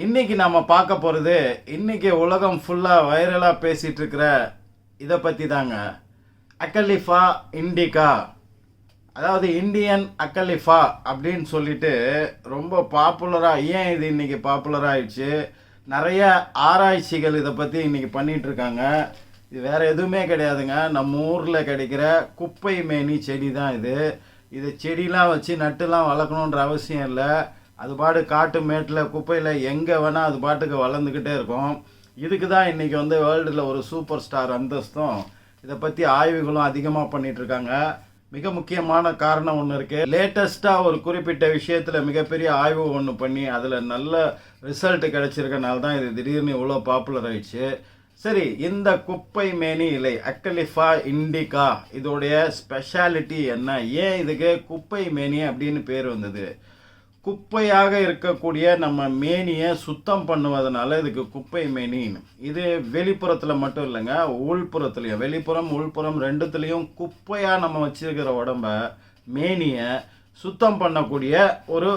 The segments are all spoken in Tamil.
இன்னைக்கு நம்ம பார்க்க போகிறது இன்னைக்கு உலகம் ஃபுல்லாக வைரலாக பேசிகிட்டு இருக்கிற இதை பற்றி தாங்க. அக்கலிஃபா இண்டிகா, அதாவது இந்தியன் அக்கலிஃபா அப்படின்னு சொல்லிட்டு ரொம்ப பாப்புலராக, ஏன் இது இன்னைக்கு பாப்புலராக ஆயிடுச்சு, நிறைய ஆராய்ச்சிகள் இதை பற்றி இன்னைக்கு பண்ணிகிட்டு இருக்காங்க. இது வேறு எதுவுமே கிடையாதுங்க, நம்ம ஊரில் கிடைக்கிற குப்பை மேனி செடி தான் இது. இது செடிலாம் வச்சு நட்டுலாம் வளர்க்கணுன்ற அவசியம் இல்லை. அது பாட்டு காட்டு மேட்டில் குப்பையில் எங்கே வேணால் அது பாட்டுக்கு வளர்ந்துக்கிட்டே இருக்கும். இதுக்கு தான் இன்றைக்கி வேர்ல்டில் ஒரு சூப்பர் ஸ்டார் அந்தஸ்தும் இதை பற்றி ஆய்வுகளும் அதிகமாக பண்ணிகிட்ருக்காங்க. மிக முக்கியமான காரணம் ஒன்று இருக்குது. லேட்டஸ்ட்டாக ஒரு குறிப்பிட்ட விஷயத்தில் மிகப்பெரிய ஆய்வு ஒன்று பண்ணி அதில் நல்ல ரிசல்ட் கிடச்சிருக்கனால தான் இது திடீர்னு இவ்வளோ பாப்புலர் ஆயிடுச்சு. சரி, இந்த குப்பை மேனி இலை அக்கலிஃபா இண்டிகா இதோடைய ஸ்பெஷாலிட்டி என்ன, ஏன் இதுக்கு குப்பை மேனி அப்படின்னு பேர் வந்தது? குப்பையாக இருக்கக்கூடிய நம்ம மேனியை சுத்தம் பண்ணுவதனால இதுக்கு குப்பை மேனின்னு. இது வெளிப்புறத்தில் மட்டும் இல்லைங்க, உள்புறத்துலையும், வெளிப்புறம் உள்புறம் ரெண்டுத்துலேயும் குப்பையாக நம்ம வச்சிருக்கிற உடம்ப மேனியை சுத்தம் பண்ணக்கூடிய ஒரு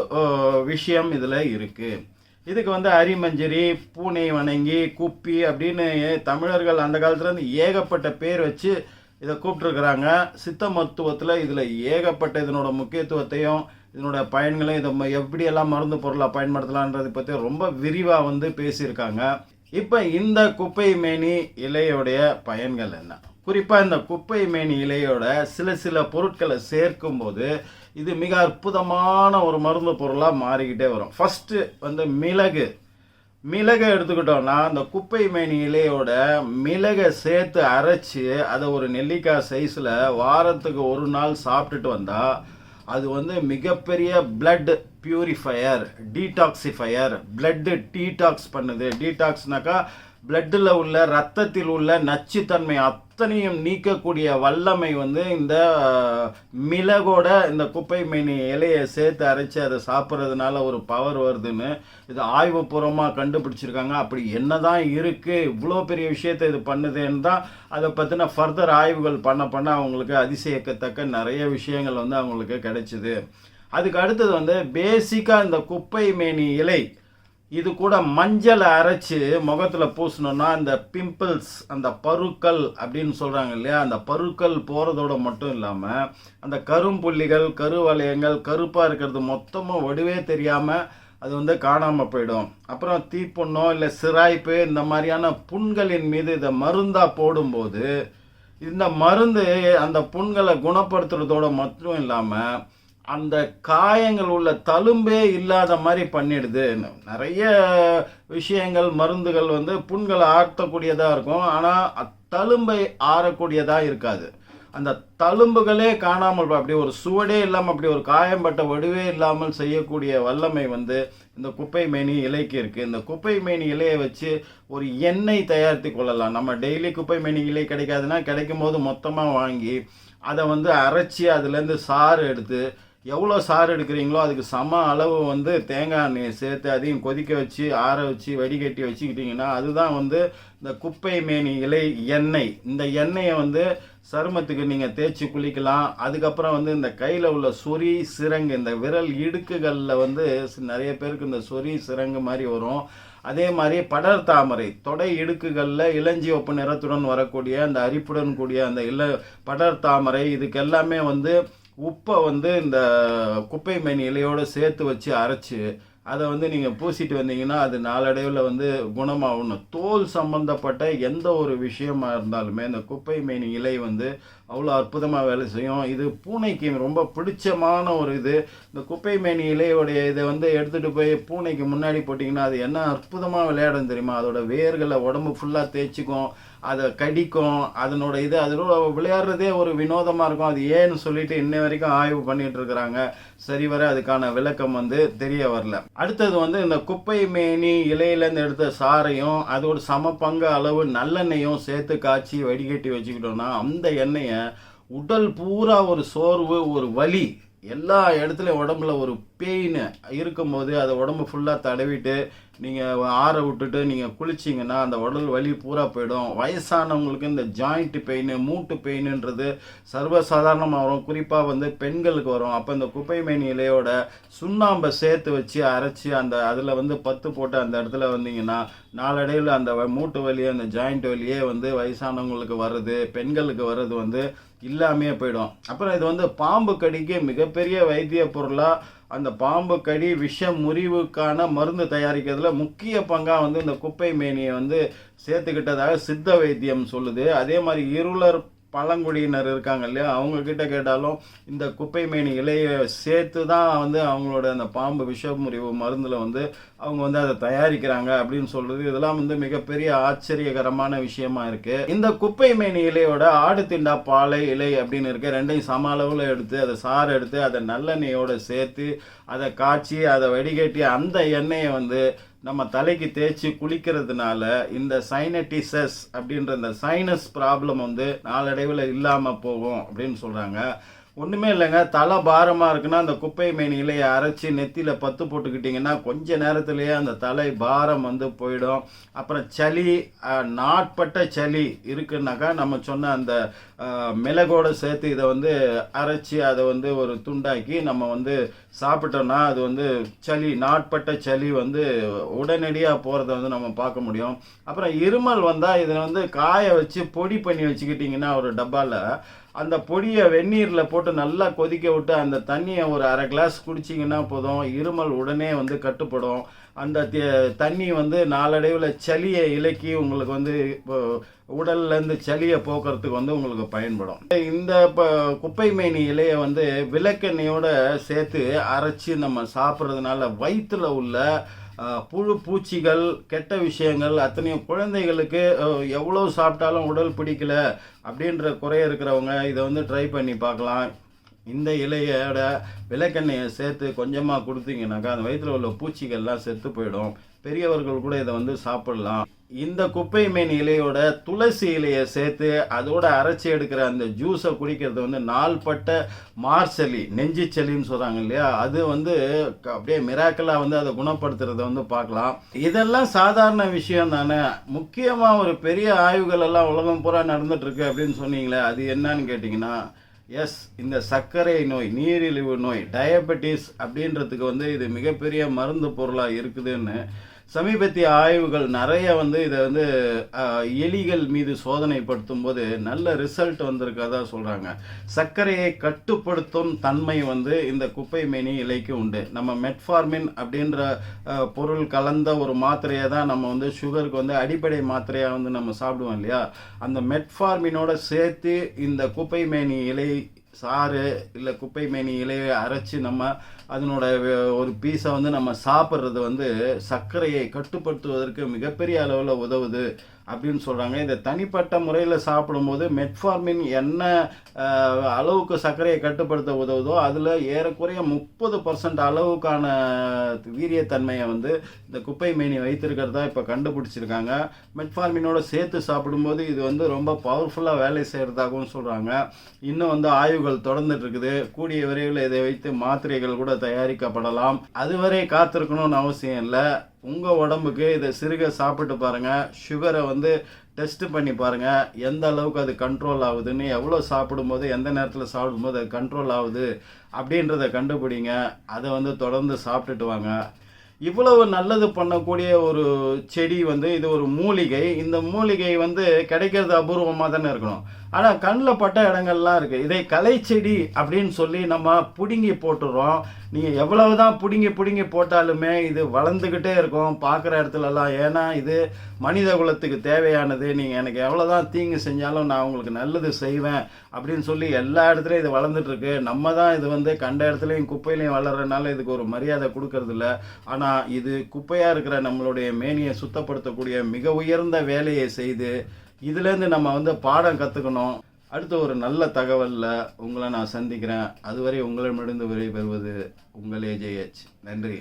விஷயம் இதில் இருக்குது. இதுக்கு அரிமஞ்சரி, பூனை வணங்கி, குப்பி அப்படின்னு தமிழர்கள் அந்த காலத்துலேருந்து ஏகப்பட்ட பேர் வச்சு இதை கூப்பிட்டுருக்குறாங்க. சித்த மருத்துவத்தில் இதில் ஏகப்பட்ட இதனோட முக்கியத்துவத்தையும் இதனோட பயன்களையும் இதை எப்படியெல்லாம் மருந்து பொருளாக பயன்படுத்தலான்றதை பற்றி ரொம்ப விரிவாக பேசியிருக்காங்க. இப்போ இந்த குப்பை மேனி இலையோடைய பயன்கள் என்ன? குறிப்பாக இந்த குப்பை மேனி இலையோட சில பொருட்களை சேர்க்கும்போது இது மிக அற்புதமான ஒரு மருந்து பொருளாக மாறிக்கிட்டே வரும். ஃபஸ்ட்டு மிளகை எடுத்துக்கிட்டோம்னா, அந்த குப்பை மேனி இலையோட மிளகை சேர்த்து அரைச்சி அதை ஒரு நெல்லிக்காய் சைஸில் வாரத்துக்கு ஒரு நாள் சாப்பிட்டுட்டு வந்தால் அது மிகப்பெரிய பிளட் பியூரிஃபையர், டீடாக்சிஃபையர், பிளட்டு டீடாக்ஸ் பண்ணுது. டீடாக்ஸ்னாக்கா பிளட்டில் உள்ள ரத்தத்தில் உள்ள நச்சுத்தன்மை அத்தனையும் நீக்கக்கூடிய வல்லமை இந்த மிளகோட இந்த குப்பை மேனி இலையை சேர்த்து அரைச்சி அதை சாப்பிட்றதுனால ஒரு பவர் வருதுன்னு இது ஆய்வுபூர்வமாக கண்டுபிடிச்சிருக்காங்க. அப்படி என்னதான் இருக்குது, இவ்வளோ பெரிய விஷயத்தை இது பண்ணுதுன்னு தான் அதை பற்றின ஃபர்தர் ஆய்வுகள் பண்ண அவங்களுக்கு அதிசயிக்கத்தக்க நிறைய விஷயங்கள் அவங்களுக்கு கிடைச்சிது. அதுக்கு அடுத்தது பேசிக்காக இந்த குப்பை மேனி இலை இது கூட மஞ்சளை அரைச்சி முகத்தில் பூசணுன்னா அந்த பிம்பிள்ஸ், அந்த பருக்கள் அப்படின்னு சொல்கிறாங்க இல்லையா, அந்த பருக்கள் போகிறதோட மட்டும் இல்லாமல் அந்த கரும்புள்ளிகள், கருவளையங்கள், கருப்பாக இருக்கிறது மொத்தமும் வடிவே தெரியாமல் அது காணாமல் போயிடும். அப்புறம் தீப்புண்ணோ இல்லை சிராய்ப்பு இந்த மாதிரியான புண்களின் மீது இதை மருந்தாக போடும்போது இந்த மருந்து அந்த புண்களை குணப்படுத்துறதோட மட்டும் இல்லாமல் அந்த காயங்கள் உள்ள தழும்பே இல்லாத மாதிரி பண்ணிடுது. நிறைய விஷயங்கள் மருந்துகள் புண்களை ஆற்றக்கூடியதாக இருக்கும், ஆனால் தழும்பை ஆறக்கூடியதாக இருக்காது. அந்த தழும்புகளே காணாமல் அப்படி ஒரு சுவடே இல்லாமல் அப்படி ஒரு காயம்பட்ட வடுவே இல்லாமல் செய்யக்கூடிய வல்லமை இந்த குப்பை மேனி இலைக்கு இருக்குது. இந்த குப்பை மேனி இலையை வச்சு ஒரு எண்ணெய் தயாரித்து கொள்ளலாம். நம்ம டெய்லி குப்பை மேனி இலை கிடைக்காதுன்னா கிடைக்கும் போது மொத்தமாக வாங்கி அதை அரைச்சி அதுலேருந்து சாறு எடுத்து, எவ்வளோ சாறு எடுக்கிறீங்களோ அதுக்கு சம அளவு தேங்காய் எண்ணெயை சேர்த்து அதையும் கொதிக்க வச்சு ஆற வச்சு வடிகட்டி வச்சுக்கிட்டிங்கன்னா அதுதான் இந்த குப்பை மேனி இலை எண்ணெய். இந்த எண்ணெயை சருமத்துக்கு நீங்கள் தேய்ச்சி குளிக்கலாம். அதுக்கப்புறம் இந்த கையில் உள்ள சொறி சிரங்கு, இந்த விரல் இடுக்குகளில் நிறைய பேருக்கு இந்த சொறி சிரங்கு மாதிரி வரும். அதே மாதிரி படர் தாமரை தொடை இடுக்குகளில் இளஞ்சிவப்பு நிறத்துடன் வரக்கூடிய அந்த அரிப்புடன் கூடிய அந்த படர் தாமரை, இதுக்கு எல்லாமே உப்பை இந்த குப்பை மேனி இலையோடு சேர்த்து வச்சு அரைச்சி அதை நீங்கள் பூசிட்டு வந்தீங்கன்னா அது நாளடைவில் குணமாகணும். தோல் சம்பந்தப்பட்ட எந்த ஒரு விஷயமா இருந்தாலுமே இந்த குப்பை மேனி இலை அவ்வளோ அற்புதமாக வேலை செய்யும். இது பூனைக்கு ரொம்ப பிடிச்சமான ஒரு இது. இந்த குப்பை மேனி இலையோடைய இதை எடுத்துகிட்டு போய் பூனைக்கு முன்னாடி போட்டிங்கன்னா அது என்ன அற்புதமாக விளையாடும் தெரியுமா? அதோட வேர்களை உடம்பு ஃபுல்லாக தேய்ச்சிக்கும், அதை கடிக்கும், அதனோட அதோட விளையாடுறதே ஒரு வினோதமாக இருக்கும். அது ஏன்னு சொல்லிட்டு இன்ன வரைக்கும் ஆய்வு பண்ணிட்டு இருக்கிறாங்க. சரிவர அதுக்கான விளக்கம் தெரிய வரல. அடுத்தது இந்த குப்பை மேனி இலையிலேருந்து எடுத்த சாறையும் அதோட சம பங்கு அளவு நல்லெண்ணெயும் சேர்த்து காய்ச்சி வடிகட்டி வச்சுக்கிட்டோம்னா அந்த எண்ணெயை உடல் பூரா ஒரு சோர்வு, ஒரு வலி, எல்லா இடத்துலையும் உடம்புல ஒரு பெயின் இருக்கும்போது அதை உடம்பு ஃபுல்லாக தடவிட்டு நீங்கள் ஆற விட்டுட்டு நீங்கள் குளிச்சிங்கன்னா அந்த உடல் வலி பூரா போயிடும். வயசானவங்களுக்கு இந்த ஜாயிண்ட் பெயின், மூட்டு பெயினுன்றது சர்வசாதாரணமாக வரும். குறிப்பாக வந்து பெண்களுக்கு வரும். அப்போ இந்த குப்பைமேனி இலையோட சுண்ணாம்பை சேர்த்து வச்சு அரைச்சி அதில் வந்து பத்து போட்டு அந்த இடத்துல வந்தீங்கன்னா நாளடைவில் அந்த மூட்டு வலி, அந்த ஜாயிண்ட் வலியே வந்து வயசானவங்களுக்கு வர்றது, பெண்களுக்கு வர்றது வந்து இல்லாமையே போயிடும். அப்புறம் இது வந்து பாம்பு கடிக்கு மிகப்பெரிய வைத்திய பொருளாக, அந்த பாம்பு கடி விஷ முறிவுக்கான மருந்து தயாரிக்கிறதுல முக்கிய பங்காக வந்து இந்த குப்பை மேனியை வந்து சேர்த்துக்கிட்டதாக சித்த வைத்தியம் சொல்லுது. அதே மாதிரி இருளர் பழங்குடியினர் இருக்காங்க இல்லையா, அவங்க கிட்ட கேட்டாலும் இந்த குப்பை மேனி இலையை சேர்த்து தான் வந்து அவங்களோட அந்த பாம்பு விஷமுறிவு மருந்தில் வந்து அவங்க வந்து அதை தயாரிக்கிறாங்க அப்படின்னு சொல்றது. இதெல்லாம் வந்து மிகப்பெரிய ஆச்சரியகரமான விஷயமா இருக்கு. இந்த குப்பை மேனி இலையோட ஆடு திண்டா பாலை இலை அப்படின்னு இருக்கு. ரெண்டையும் சம அளவில் எடுத்து அதை சாறு எடுத்து அதை நல்லெண்ணெயோட சேர்த்து அதை காய்ச்சி அதை வடிகட்டி அந்த எண்ணெயை வந்து நம்ம தலைக்கு தேய்ச்சி குளிக்கிறதுனால இந்த சைனட்டிசஸ் அப்படின்ற இந்த சைனஸ் ப்ராப்ளம் வந்து நாளடைவில் இல்லாமல் போகும் அப்படின்னு சொல்கிறாங்க. ஒன்றுமே இல்லைங்க, தலை பாரமாக இருக்குன்னா அந்த குப்பை மேனி இலையை அரைச்சி நெத்தியில் பத்து போட்டுக்கிட்டிங்கன்னா கொஞ்ச நேரத்துலேயே அந்த தலை பாரம் வந்து போயிடும். அப்புறம் சளி, நாட்பட்ட சளி இருக்குன்னாக்கா நம்ம சொன்ன அந்த மிளகோடு சேர்த்து இதை வந்து அரைச்சி அதை வந்து ஒரு துண்டாக்கி நம்ம வந்து சாப்பிட்டோம்னா அது வந்து சளி, நாட்பட்ட சளி வந்து உடனடியாக போகிறத வந்து நம்ம பார்க்க முடியும். அப்புறம் இருமல் வந்தால் இதில் வந்து காய வச்சு பொடி பண்ணி வச்சுக்கிட்டிங்கன்னா ஒரு டப்பாவில் அந்த பொடியை வெந்நீரில் போட்டு நல்லா கொதிக்க விட்டு அந்த தண்ணியை ஒரு அரை கிளாஸ் குடிச்சிங்கன்னா போதும், இருமல் உடனே வந்து கட்டுப்படும். அந்த தண்ணி வந்து நாளடைவில் சளியை இலக்கி உங்களுக்கு வந்து உடல்லேருந்து சளியை போக்குறதுக்கு வந்து உங்களுக்கு பயன்படும். இந்த குப்பை மேனி இலையை வந்து விளக்கெண்ணெயோட சேர்த்து அரைச்சி நம்ம சாப்பிட்றதுனால வயிற்றுல உள்ள புழு பூச்சிகள், கெட்ட விஷயங்கள் அத்தனையும், குழந்தைகளுக்கு எவ்வளோ சாப்பிட்டாலும் உடல் பிடிக்கல அப்படின்ற குறை இருக்கிறவங்க இதை வந்து ட்ரை பண்ணி பார்க்கலாம். இந்த இலையோட விளக்கெண்ணெயை சேர்த்து கொஞ்சமாக கொடுத்தீங்கன்னாக்கா அந்த வயிற்றில் உள்ள பூச்சிகள்லாம் செத்து போயிடும். பெரியவர்கள் கூட இதை வந்து சாப்பிடலாம். இந்த குப்பை மேனி இலையோட துளசி இலையை சேர்த்து அதோட அரைச்சி எடுக்கிற அந்த ஜூஸை குடிக்கிறது வந்து நாள்பட்ட மார்சளி, நெஞ்சு சளின்னு சொல்கிறாங்க இல்லையா, அது வந்து அப்படியே மிராக்கலாக வந்து அதை குணப்படுத்துறத வந்து பார்க்கலாம். இதெல்லாம் சாதாரண விஷயம் தானே. முக்கியமாக ஒரு பெரிய ஆய்வுகள் எல்லாம் உலகம் பூரா நடந்துட்டுருக்கு அப்படின்னு சொன்னீங்களே, அது என்னன்னு கேட்டிங்கன்னா எஸ், இந்த சர்க்கரை நோய், நீரிழிவு நோய், டயபெட்டிஸ் அப்படின்றதுக்கு வந்து இது மிகப்பெரிய மருந்து பொருளாக இருக்குதுன்னு சமீபத்திய ஆய்வுகள் நிறைய வந்து இதை வந்து எலிகள் மீது சோதனைப்படுத்தும் போது நல்ல ரிசல்ட் வந்திருக்கதா சொல்கிறாங்க. சர்க்கரையை கட்டுப்படுத்தும் தன்மை வந்து இந்த குப்பை மேனி இலைக்கு உண்டு. நம்ம மெட்ஃபார்மின் அப்படின்ற பொருள் கலந்த ஒரு மாத்திரையை தான் நம்ம வந்து சுகருக்கு வந்து அடிப்படை மாத்திரையாக வந்து நம்ம சாப்பிடுவோம் இல்லையா, அந்த மெட்ஃபார்மினோட சேர்த்து இந்த குப்பை மேனி இலை சாறு இல்லை குப்பை மேனி இலையை அரைச்சி நம்ம அதனோட ஒரு பீஸை வந்து நம்ம சாப்பிட்றது வந்து சர்க்கரையை கட்டுப்படுத்துவதற்கு மிகப்பெரிய அளவில் உதவுது அப்படின்னு சொல்கிறாங்க. இதை தனிப்பட்ட முறையில் சாப்பிடும்போது மெட்ஃபார்மின் என்ன அளவுக்கு சர்க்கரையை கட்டுப்படுத்த உதவுதோ அதில் ஏறக்குறைய 30% அளவுக்கான வீரியத்தன்மையை வந்து இந்த குப்பை மேனி வைத்திருக்கிறதா இப்போ கண்டுபிடிச்சிருக்காங்க. மெட்ஃபார்மினோட சேர்த்து சாப்பிடும்போது இது வந்து ரொம்ப பவர்ஃபுல்லாக வேலை செய்கிறதாகவும் சொல்கிறாங்க. இன்னும் வந்து ஆய்வுகள் தொடர்ந்துட்டு இருக்குது. கூடிய விரைவில் இதை வைத்து மாத்திரைகள் கூட தயாரிக்கப்படலாம். அதுவரை காத்திருக்கணும்னு அவசியம் இல்லை. உங்கள் உடம்புக்கு இதை சிறுக சாப்பிட்டு பாருங்கள். சுகரை வந்து டெஸ்ட் பண்ணி பாருங்கள், எந்த அளவுக்கு அது கண்ட்ரோல் ஆகுதுன்னு. எவ்வளோ சாப்பிடும்போது, எந்த நேரத்தில் சாப்பிடும்போது அது கண்ட்ரோல் ஆகுது அப்படின்றத கண்டுபிடிங்க. அதை வந்து தொடர்ந்து சாப்பிட்டுட்டு வாங்க. இவ்வளவு நல்லது பண்ணக்கூடிய ஒரு செடி வந்து இது ஒரு மூலிகை. இந்த மூலிகை வந்து கிடைக்கிறது அபூர்வமாக தானே இருக்கணும். ஆனால் கண்ணில் பட்ட இடங்கள்லாம் இருக்குது. இதை கலை செடி அப்படின்னு சொல்லி நம்ம பிடுங்கி போட்டுடுறோம். நீங்கள் எவ்வளவு தான் பிடுங்கி போட்டாலுமே இது வளர்ந்துக்கிட்டே இருக்கும் பார்க்குற இடத்துலலாம். ஏன்னா இது மனித குலத்துக்கு தேவையானது. நீங்கள் எனக்கு எவ்வளோ தான் தீங்கு செஞ்சாலும் நான் உங்களுக்கு நல்லது செய்வேன் அப்படின்னு சொல்லி எல்லா இடத்துலையும் இது வளர்ந்துட்டுருக்கு. நம்ம தான் இது வந்து கண்ட இடத்துலையும் குப்பையிலையும் வளர்கிறதுனால இதுக்கு ஒரு மரியாதை கொடுக்கறதில்ல. ஆனால் இது குப்பையாக இருக்கிற நம்மளுடைய மேனியை சுத்தப்படுத்தக்கூடிய மிக உயர்ந்த வேலையை செய்து இதுலேருந்து நம்ம வந்து பாடம் கற்றுக்கணும். அடுத்து ஒரு நல்ல தகவலில் உங்களை நான் சந்திக்கிறேன். அதுவரை உங்களிடமிருந்து விடைபெறுவது உங்கள் AJH. நன்றி.